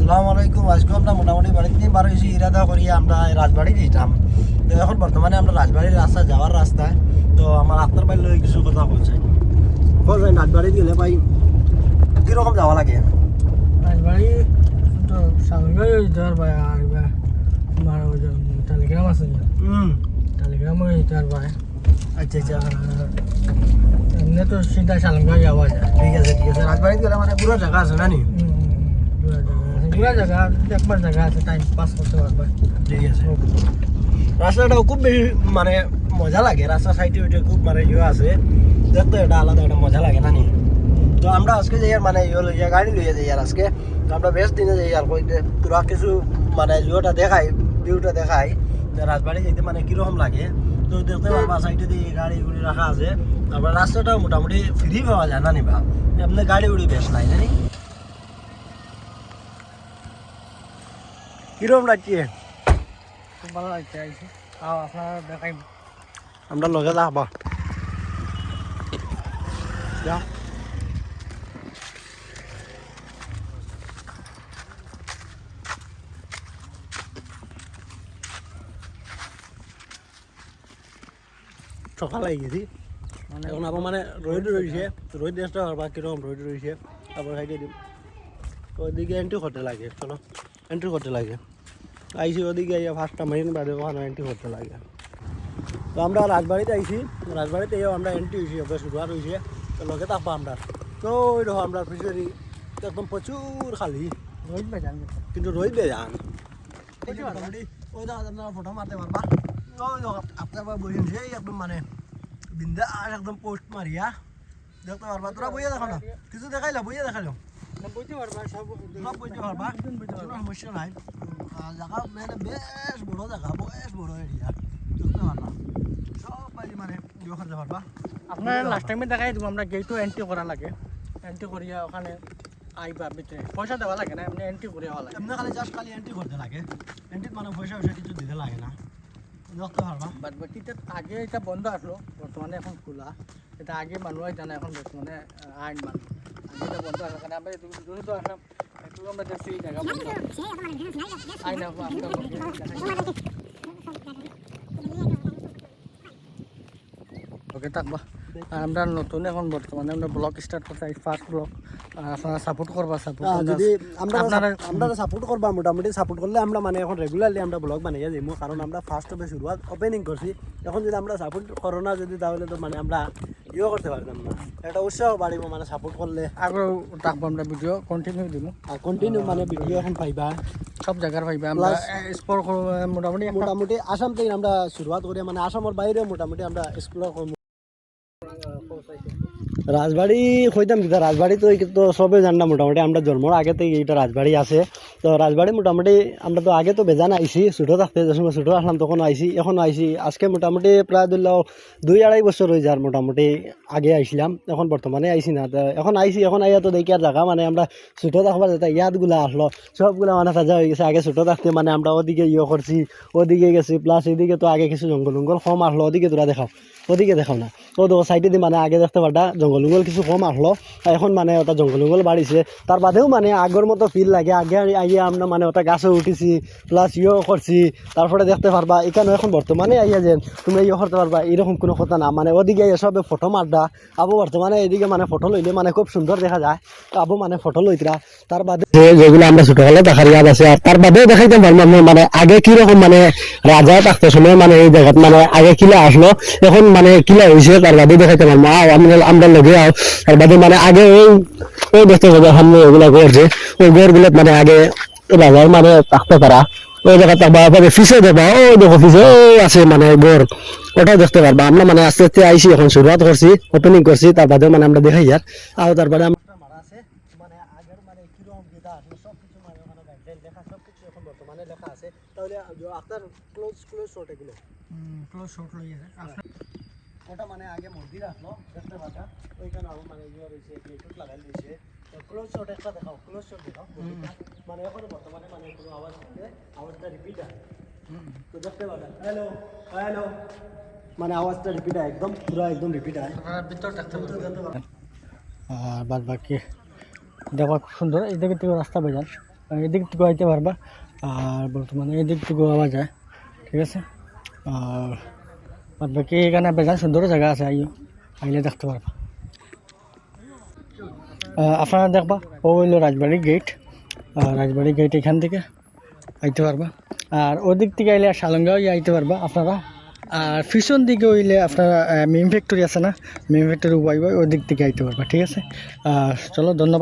আসসালামু আলাইকুম। আজকে আমরা মোটামুটি বাড়িতে বার হয়েছি ইরাদা করি আমরা রাজবাড়ি যেতাম। তো এখন বর্তমানে আমরা রাজবাড়ির রাস্তা যাওয়ার রাস্তায়। তো আমার আপনার বাড়ি লই কিছু কথা বলছে বলছেন রাজবাড়ি গেলে ভাই কীরকম যাওয়া লাগে? রাজবাড়ি তো সামনে যাওয়ার ভাই আর তোমার ওই যে টালিগ্রাম আছে না, টালিগ্রাম যাওয়ার ভাই। আচ্ছা আচ্ছা, এমনি তো সিধা সালঙ্গা যাওয়া যায়। ঠিক আছে ঠিক আছে। রাজবাড়ি গেলে মানে পুরো জায়গা আছে না নি? পুরা জায়গা একবার জায়গা আছে, টাইম পাস করতে পারবে। ঠিক আছে। রাস্তাটাও খুব বেশি মানে মজা লাগে। রাস্তা সাইডে ওইটা খুব মানে ইয়ে আছে, দেখতে এটা আলাদা একটা মজা লাগে না নি? তো আমরা আজকে যাই মানে ইয়ে লইয়া গাড়ি লইয়া যাই আর আজকে তো আমরা বেশ দিনে যাই আর কইতে পুরা কিছু মানে ইয়েটা দেখাই, ভিউটা দেখাই রাজবাড়ি যেতে মানে কীরকম লাগে। তো দেখতে পারবা সাইডে দিয়ে গাড়ি উড়ি রাখা আছে। তারপর রাস্তাটাও মোটামুটি ফ্রি পাওয়া যায় না নি বা এমনি গাড়ি উড়ি বেশ নাই জানি কীরকম লাগছে? খুব ভালো লাগছে। আইসি আপনার দেখাই আমরা লগে যাবা সকাল হয়ে গেছি এখন আবার মানে রোদ রয়েছে, রোদ দেখতে পারবা কিরকম রোদ রয়েছে। তারপর সাইডে দিম তো ওইদিকে এন্ট্রি করতে লাগে, চলো এন্ট্রি করতে লাগে। আইসি ওদিকে ফার্স্টটা মেরিন বাড়ি ওখানে এন্ট্রি করতে লাগে। তো আমরা রাজবাড়িতে আইসি, রাজবাড়িতে আমরা এন্ট্রি হয়েছি, ওকে শুরুয়াত হয়েছে। তো লগে থাকবো আমরা। তো ওই দেখো আমরা ফিশারি একদম প্রচুর খালি, রোজ বেজান কিন্তু রোদ বেজান। ওই দেখো আপনারা ফটো মারতে পারবা। ওই দেখো আপনার বসেন সেই একদম মানে বিন্দাস একদম পোস্ট মারিয়া দেখতে পারবা। তোরা বইয়া দেখো না, কিছু দেখাইলা বইয়া দেখাইলো বুঝতে পারবা, সব সব বুঝতে পারবা, কোনো সমস্যা নাই। জায়গা মানে বেশ বড় জায়গা, বেশ বড় এরিয়া দেখতে পারবা, সব বাড়ি মানে ইয়ে করতে পারবা। আপনার লাস্ট টাইমে দেখাই দিব আমরা গেটও এন্ট্রি করা লাগে। এন্ট্রি করিয়া ওখানে আইবা, ভিতরে পয়সা দেওয়া লাগে না, এমনি এন্ট্রি করে হওয়া লাগে। এমনি খালি জাস্ট খালি এন্ট্রি করতে লাগে, এন্ট্রিত মানে পয়সা পয়সা কিছু দিতে লাগে না, দেখতে পারবা। বাট বাকিটা আগে এটা বন্ধ আসলো, বর্তমানে এখন খোলা। এটা আগে মানুষ জানে, এখন বর্তমানে আইন মানুষ এটা বন্ধ আসলো কারণ আমরা দ্রুত আসলাম। একটু আমরা দেখছি এই জায়গা বন্ধ আইন ওকে থাকবা। আর আমরা নতুন এখন বর্তমানে আমরা ব্লগ স্টার্ট করতে ফার্স্ট ব্লগ। আপনারা সাপোর্ট করবা, সাপোর্ট যদি আমরা সাপোর্ট করবা, মোটামুটি সাপোর্ট করলে আমরা মানে এখন রেগুলারলি আমরা ব্লগ বানিয়ে যাইমু, কারণ আমরা ফার্স্ট হবে শুরুয়াত ওপেনিং করছি। এখন যদি আমরা সাপোর্ট করো না যদি, তাহলে তো মানে আমরা ইয়ে করতে পারতাম না, একটা উৎসাহ বাড়িব মানে সাপোর্ট করলে। আগ্রহ থাকবো, আমরা ভিডিও কন্টিনিউ দিব আর কন্টিনিউ মানে ভিডিও এখন পাইবা সব জায়গার পাইবা। আমরা এক্সপ্লোর করব, মোটামুটি আসাম থেকে আমরা শুরুয়াত করি, মানে আসামের বাইরে মোটামুটি আমরা এক্সপ্লোর করবো। রাজবাড়ি কইতাম যেটা রাজবাড়ি তো সবে জান না, মোটামুটি আমরা জন্মর আগে থেকে এটা রাজবাড়ি আছে। তো রাজবাড়ি মোটামুটি আমরা তো আগে তো বেজান আইসি, ছোটো থাকতে যে সময় ছোটো আসলাম তখন আইসি, এখন আইসি আজকে মোটামুটি প্রায় ধরলেও 2-2.5 বছর হয়ে যার মোটামুটি আগে আইসিলাম, এখন বর্তমানে আইসি না। তো এখন আইসি, এখন আইয়া তো দেখি আর জায়গা মানে আমরা ছোটো থাকবার যেটা ইয়াদগুলা আসলো সবগুলা মানে তাজা হয়ে গেছে। আগে ছোটো থাকতে মানে আমরা ওদিকে ইয়ে করছি, ওদিকে গেছি, প্লাস এদিকে তো আগে কিছু জঙ্গল জঙ্গল কম আসলো, ওদিকে তোরা দেখাও, ওদিকে দেখাও না, ও দেখো সাইডে দিয়ে মানে আগে দেখতে পারটা জঙ্গল জঙ্গল কিছু কম আসলো, এখন মানে ওটা জঙ্গল জঙ্গল বাড়িছে। তার বাদেও মানে আগর মতো ফিল লাগে। আগে আইয়া আমরা মানে ওটা গাছে উঠেছি, প্লাস ইয়ে করছি, তারপরে দেখতে পারবা এখানে এখন বর্তমানে আইয়া যে তুমি ইয়ে করতে পারবা, এরকম কোনো কথা না। মানে ওদিকে সবে ফটো মারডা আবু, বর্তমানে এদিকে মানে ফটো লইলে মানে খুব সুন্দর দেখা যায়। তো আবু মানে ফটো লইতরা, তার বাদে যেগুলো আমরা ছোটবেলায় দেখার ইয়াদ আছে। আর তার বাদেও দেখাইতে পারবো মানে আগে কিরকম মানে রাজা থাকতে সময় মানে এই জায়গাত মানে আগে কিলা আসলো, এখন মানে কিলা হয়েছে, তার বাদে দেখাইতে পারবো। আমরা লগে আও তার বাদে মানে আগে ওই দেখতে পাবো সামনে ওগুলা করছে, ওই ঘরগুলো মানে আগে রাজার মানে থাকতে পারা, ওই জায়গা থাকবা। ফিসে দেবা, ওই দেখো ফিসে ও আছে মানে ঘর, ওটাও দেখতে পারবা। আমরা মানে আস্তে আস্তে আইসি, এখন শুরুয়াত করছি, ওপেনিং করছি, তার বাদে মানে আমরা দেখাই আর তারপরে মানে আগের মানে কিরকম যেটা আসলে সব কিছু মানে ওখানে গাইডলাইন লেখা, সব কিছু এখন বর্তমানে লেখা আছে। তাহলে আপনার ক্লোজ শর্ট এগুলো ক্লোজ শট লইয়া ওটা মানে আগে মন্দির আসলো দেখতে পাচ্ছা, ওইখানে আবার মানে ইয়ে রয়েছে, প্লেটুট লাগাই দিয়েছে। তো ক্লোজ শট একটা দেখাও, ক্লোজ শট দেখাও মানে এখন বর্তমানে মানে কোনো আওয়াজ হচ্ছে, আওয়াজটা রিপিট হয়। তো দেখতে পাচ্ছা হ্যালো হ্যালো মানে আওয়াজটা রিপিট হয়, একদম পুরো একদম রিপিট হয় ভিতর থাকতে দেখতে পাচ্ছা। আর বাদ বাকি দেখো খুব সুন্দর। এই দিকে থেকে রাস্তা বেজান, এদিক থেকে আইতে পারবা। আর বর্তমানে এদিক থেকে আওয়া যায়, ঠিক আছে। আর বাদ বাকি এখানে বেজান সুন্দর জায়গা আছে, আইলে দেখতে পারবা। আপনারা দেখবা ও হইলো রাজবাড়ি গেট, রাজবাড়ি গেট এখান থেকে আইতে পারবা। আর ওদিক থেকে আইলে সালঙ্গাও আইতে পারবা আপনারা। আর পিছন দিকে হইলে আপনারা মিম ফ্যাক্টরি আছে না, মিম ফ্যাক্টরি ওই দিক থেকে আইতে পারবা, ঠিক আছে। চলো, ধন্যবাদ।